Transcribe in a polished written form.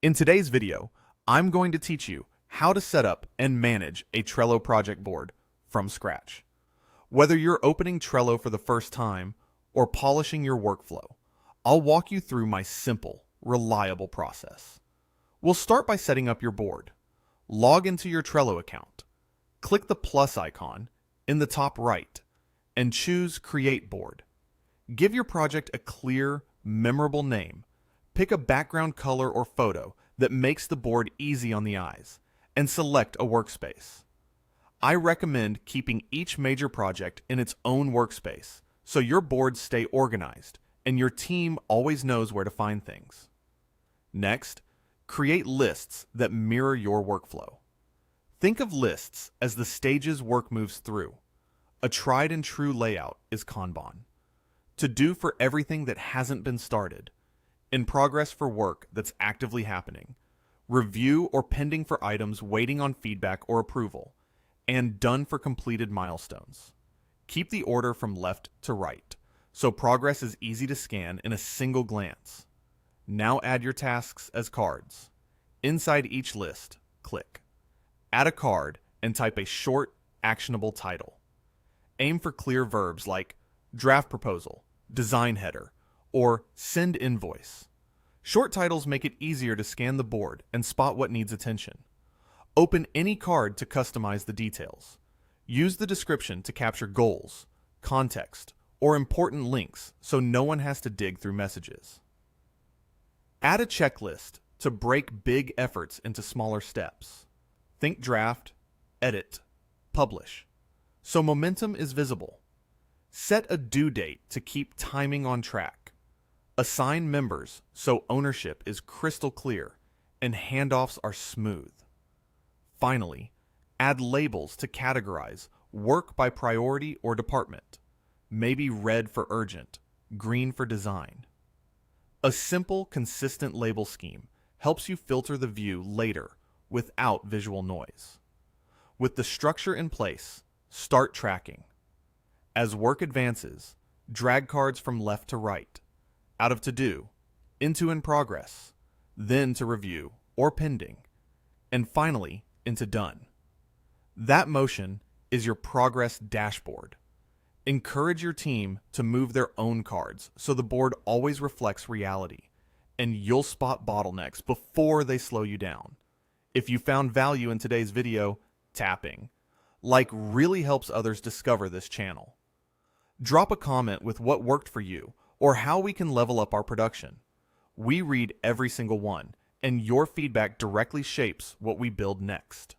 In today's video, I'm going to teach you how to set up and manage a Trello project board from scratch. Whether you're opening Trello for the first time or polishing your workflow, I'll walk you through my simple, reliable process. We'll start by setting up your board. Log into your Trello account. Click the plus icon in the top right and choose Create Board. Give your project a clear, memorable name. Pick a background color or photo that makes the board easy on the eyes, and select a workspace. I recommend keeping each major project in its own workspace so your boards stay organized and your team always knows where to find things. Next, create lists that mirror your workflow. Think of lists as the stages work moves through. A tried and true layout is Kanban. To do for everything that hasn't been started, in progress for work that's actively happening, review or pending for items waiting on feedback or approval, and done for completed milestones. Keep the order from left to right, so progress is easy to scan in a single glance. Now add your tasks as cards. Inside each list, click. Add a card and type a short, actionable title. Aim for clear verbs like draft proposal, design header, or send invoice. Short titles make it easier to scan the board and spot what needs attention. Open any card to customize the details. Use the description to capture goals, context, or important links so no one has to dig through messages. Add a checklist to break big efforts into smaller steps. Think draft, edit, publish, so momentum is visible. Set a due date to keep timing on track. Assign members so ownership is crystal clear and handoffs are smooth. Finally, add labels to categorize work by priority or department. Maybe red for urgent, green for design. A simple, consistent label scheme helps you filter the view later without visual noise. With the structure in place, start tracking. As work advances, drag cards from left to right, out of to-do, into in progress, then to review or pending, and finally into done. That motion is your progress dashboard. Encourage your team to move their own cards so the board always reflects reality, and you'll spot bottlenecks before they slow you down. If you found value in today's video, tapping like really helps others discover this channel. Drop a comment with what worked for you or how we can level up our production. We read every single one, and your feedback directly shapes what we build next.